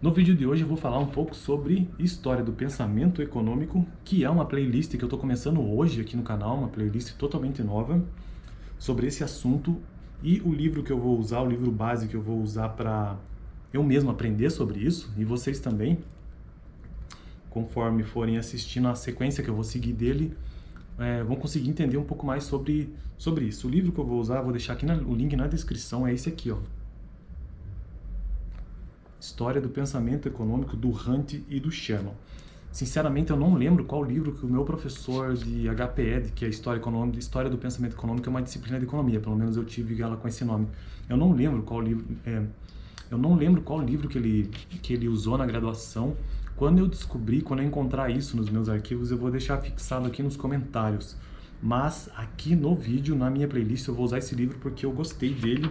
No vídeo de hoje eu vou falar um pouco sobre história do pensamento econômico, que é uma playlist que eu estou começando hoje aqui no canal, uma playlist totalmente nova sobre esse assunto, e o livro que eu vou usar, o livro base que eu vou usar para eu mesmo aprender sobre isso, e vocês também, conforme forem assistindo a sequência que eu vou seguir dele, vão conseguir entender um pouco mais sobre isso. O livro que eu vou usar, vou deixar aqui o link na descrição, é esse aqui, ó. História do Pensamento Econômico, do Hunt e do Sherman. Sinceramente, eu não lembro qual livro que o meu professor de HPE, que é História do Pensamento Econômico, é uma disciplina de economia, pelo menos eu tive ela com esse nome. Eu não lembro qual livro que ele usou na graduação. Quando eu encontrar isso nos meus arquivos, eu vou deixar fixado aqui nos comentários. Mas aqui no vídeo, na minha playlist, eu vou usar esse livro porque eu gostei dele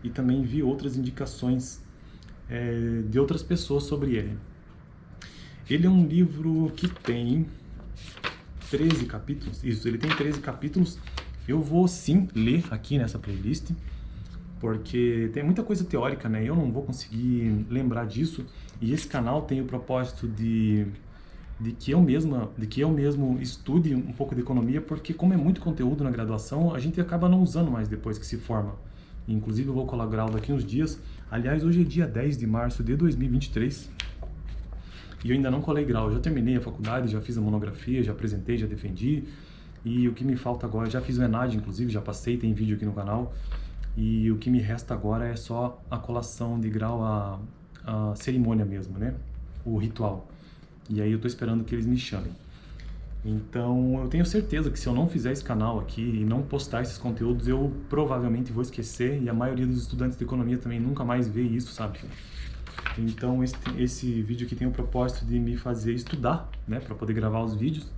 e também vi outras indicações de outras pessoas sobre ele. Ele é um livro que tem 13 capítulos. Isso, ele tem 13 capítulos. Eu vou sim ler aqui nessa playlist, porque tem muita coisa teórica, né? Eu não vou conseguir lembrar disso. E esse canal tem o propósito de que eu mesmo estude um pouco de economia, porque como é muito conteúdo na graduação, a gente acaba não usando mais depois que se forma. Inclusive eu vou colar grau daqui uns dias. Aliás, hoje é dia 10 de março de 2023 e eu ainda não colei grau. Eu já terminei a faculdade, já fiz a monografia, já apresentei, já defendi. E o que me falta agora, já fiz o ENAD, inclusive, já passei, tem vídeo aqui no canal. E o que me resta agora é só a colação de grau, a cerimônia mesmo, né? O ritual. E aí eu tô esperando que eles me chamem. Então, eu tenho certeza que se eu não fizer esse canal aqui e não postar esses conteúdos, eu provavelmente vou esquecer, e a maioria dos estudantes de economia também nunca mais vê isso, sabe? Então, esse vídeo aqui tem o propósito de me fazer estudar, né, para poder gravar os vídeos.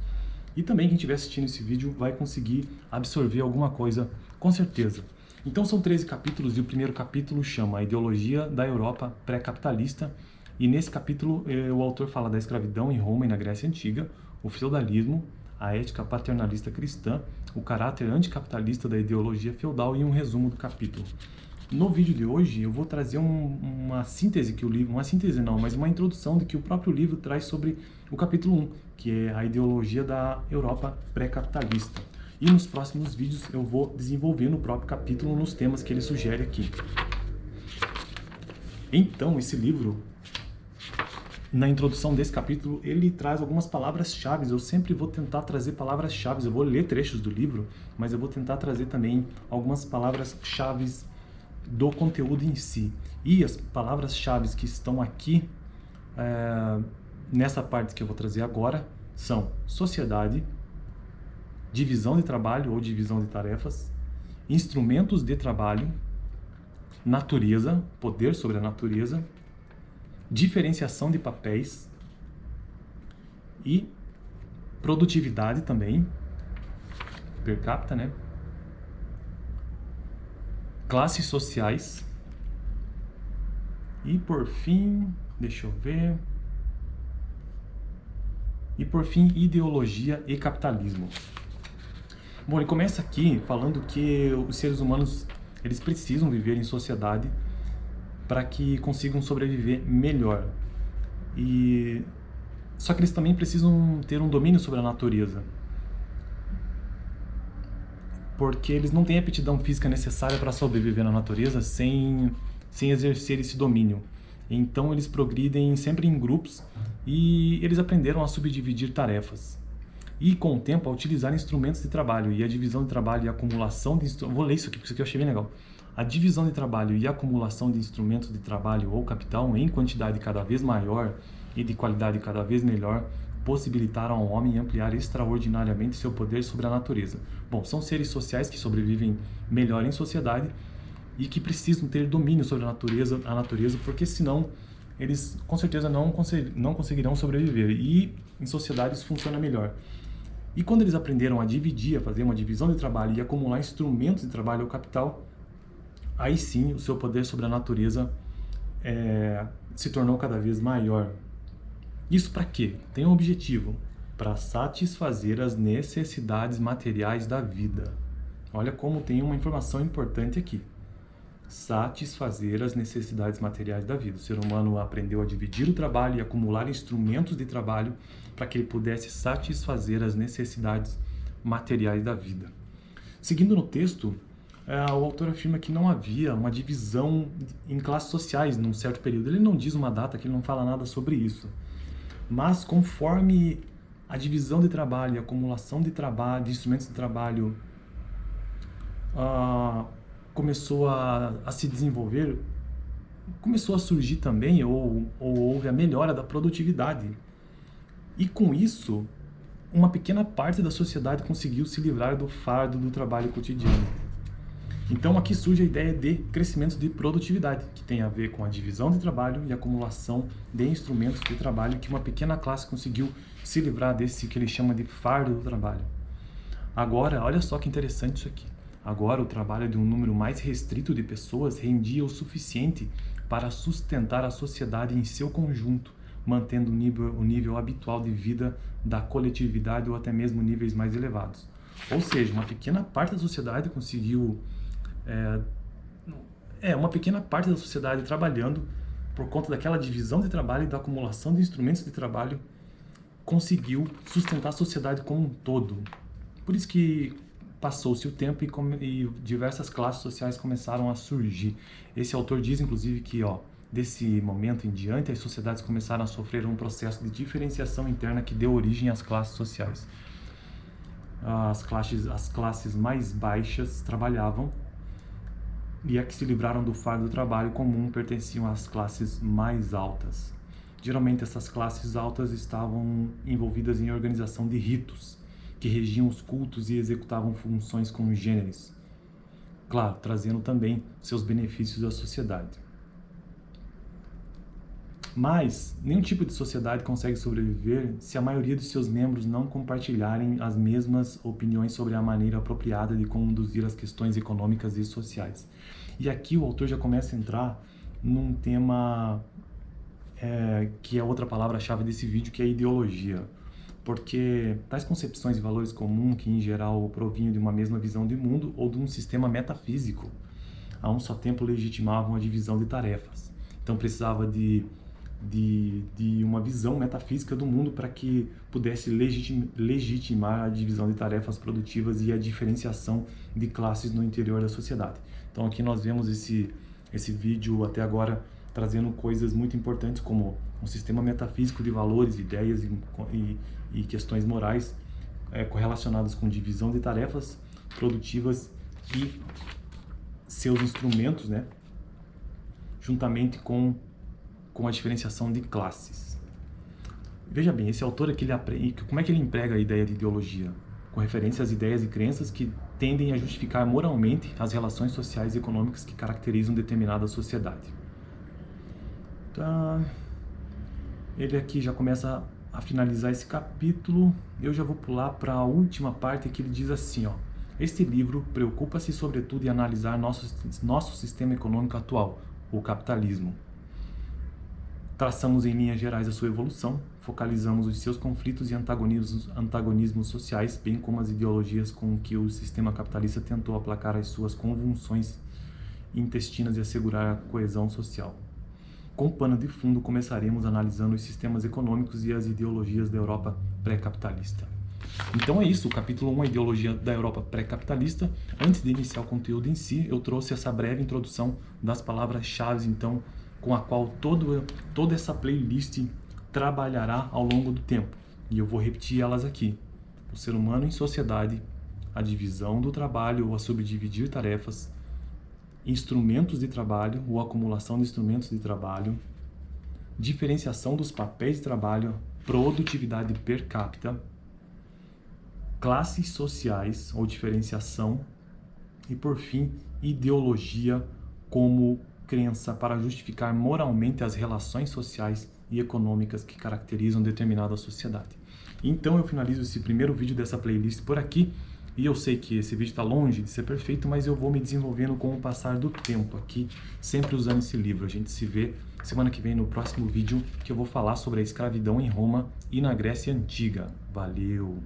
E também quem estiver assistindo esse vídeo vai conseguir absorver alguma coisa, com certeza. Então, são 13 capítulos, e o primeiro capítulo chama A Ideologia da Europa Pré-Capitalista. E nesse capítulo, o autor fala da escravidão em Roma e na Grécia Antiga, o feudalismo, a ética paternalista cristã, o caráter anticapitalista da ideologia feudal e um resumo do capítulo. No vídeo de hoje eu vou trazer uma síntese que o livro, uma síntese não, mas uma introdução de que o próprio livro traz sobre o capítulo 1, que é a ideologia da Europa pré-capitalista. E nos próximos vídeos eu vou desenvolver no próprio capítulo nos temas que ele sugere aqui. Então, esse livro, na introdução desse capítulo, ele traz algumas palavras-chave. Eu sempre vou tentar trazer palavras-chave. Eu vou ler trechos do livro, mas eu vou tentar trazer também algumas palavras-chave do conteúdo em si. E as palavras-chave que estão aqui, nessa parte que eu vou trazer agora, são sociedade, divisão de trabalho ou divisão de tarefas, instrumentos de trabalho, natureza, poder sobre a natureza, diferenciação de papéis e produtividade também, per capita, né? Classes sociais e por fim, deixa eu ver, e por fim, ideologia e capitalismo. Bom, ele começa aqui falando que os seres humanos, eles precisam viver em sociedade para que consigam sobreviver melhor. Só que eles também precisam ter um domínio sobre a natureza, porque eles não têm a aptidão física necessária para sobreviver na natureza sem exercer esse domínio. Então eles progridem sempre em grupos e eles aprenderam a subdividir tarefas. E com o tempo a utilizar instrumentos de trabalho, e a divisão de trabalho e a acumulação de instrumentos... Vou ler isso aqui porque isso aqui eu achei bem legal. A divisão de trabalho e a acumulação de instrumentos de trabalho ou capital em quantidade cada vez maior e de qualidade cada vez melhor possibilitaram ao homem ampliar extraordinariamente seu poder sobre a natureza. Bom, são seres sociais que sobrevivem melhor em sociedade e que precisam ter domínio sobre a natureza, porque senão eles com certeza não conseguirão sobreviver, e em sociedades funciona melhor. E quando eles aprenderam a dividir, a fazer uma divisão de trabalho e acumular instrumentos de trabalho ou capital, aí sim o seu poder sobre a natureza se tornou cada vez maior. Isso para quê? Tem um objetivo: para satisfazer as necessidades materiais da vida. Olha como tem uma informação importante aqui. satisfazer as necessidades materiais da vida. O ser humano aprendeu a dividir o trabalho e acumular instrumentos de trabalho para que ele pudesse satisfazer as necessidades materiais da vida. Seguindo no texto, o autor afirma que não havia uma divisão em classes sociais num certo período. Ele não diz uma data, que ele não fala nada sobre isso. Mas conforme a divisão de trabalho, a acumulação de trabalho, de instrumentos de trabalho começou a se desenvolver, começou a surgir também, ou houve a melhora da produtividade. E com isso, uma pequena parte da sociedade conseguiu se livrar do fardo do trabalho cotidiano. Então aqui surge a ideia de crescimento de produtividade, que tem a ver com a divisão de trabalho e acumulação de instrumentos de trabalho, que uma pequena classe conseguiu se livrar desse que ele chama de fardo do trabalho. Agora, olha só que interessante isso aqui. Agora, o trabalho de um número mais restrito de pessoas rendia o suficiente para sustentar a sociedade em seu conjunto, mantendo o nível habitual de vida da coletividade ou até mesmo níveis mais elevados. Ou seja, uma pequena parte da sociedade conseguiu... uma pequena parte da sociedade trabalhando por conta daquela divisão de trabalho e da acumulação de instrumentos de trabalho, conseguiu sustentar a sociedade como um todo. Por isso que passou-se o tempo e diversas classes sociais começaram a surgir. Esse autor diz, inclusive, que desse momento em diante, as sociedades começaram a sofrer um processo de diferenciação interna que deu origem às classes sociais. As classes mais baixas trabalhavam e as que se livraram do fardo do trabalho comum pertenciam às classes mais altas. Geralmente essas classes altas estavam envolvidas em organização de ritos, que regiam os cultos e executavam funções congêneres, claro, trazendo também seus benefícios à sociedade. Mas nenhum tipo de sociedade consegue sobreviver se a maioria de seus membros não compartilharem as mesmas opiniões sobre a maneira apropriada de conduzir as questões econômicas e sociais. E aqui o autor já começa a entrar num tema que é outra palavra-chave desse vídeo, que é a ideologia. Porque tais concepções e valores comuns, que em geral provinham de uma mesma visão de mundo ou de um sistema metafísico, a um só tempo legitimavam a divisão de tarefas. Então precisava de uma visão metafísica do mundo para que pudesse legitimar a divisão de tarefas produtivas e a diferenciação de classes no interior da sociedade. Então aqui nós vemos esse vídeo até agora trazendo coisas muito importantes como um sistema metafísico de valores, ideias e questões morais correlacionadas com divisão de tarefas produtivas e seus instrumentos, juntamente com a diferenciação de classes. Veja bem, esse autor aqui, como é que ele emprega a ideia de ideologia? Com referência às ideias e crenças que tendem a justificar moralmente as relações sociais e econômicas que caracterizam determinada sociedade. Tá. Ele aqui já começa a finalizar esse capítulo. Eu já vou pular para a última parte, que ele diz assim, este livro preocupa-se sobretudo em analisar nosso sistema econômico atual, o capitalismo. Traçamos em linhas gerais a sua evolução, focalizamos os seus conflitos e antagonismos sociais, bem como as ideologias com que o sistema capitalista tentou aplacar as suas convulsões intestinas e assegurar a coesão social. Com pano de fundo, começaremos analisando os sistemas econômicos e as ideologias da Europa pré-capitalista. Então é isso, o capítulo 1, a ideologia da Europa pré-capitalista. Antes de iniciar o conteúdo em si, eu trouxe essa breve introdução das palavras-chave, então, com a qual toda essa playlist trabalhará ao longo do tempo. E eu vou repetir elas aqui. O ser humano em sociedade, a divisão do trabalho ou a subdividir tarefas, instrumentos de trabalho ou acumulação de instrumentos de trabalho, diferenciação dos papéis de trabalho, produtividade per capita, classes sociais ou diferenciação e, por fim, ideologia como crença para justificar moralmente as relações sociais e econômicas que caracterizam determinada sociedade. Então eu finalizo esse primeiro vídeo dessa playlist por aqui. E eu sei que esse vídeo está longe de ser perfeito, mas eu vou me desenvolvendo com o passar do tempo aqui, sempre usando esse livro. A gente se vê semana que vem no próximo vídeo, que eu vou falar sobre a escravidão em Roma e na Grécia Antiga. Valeu!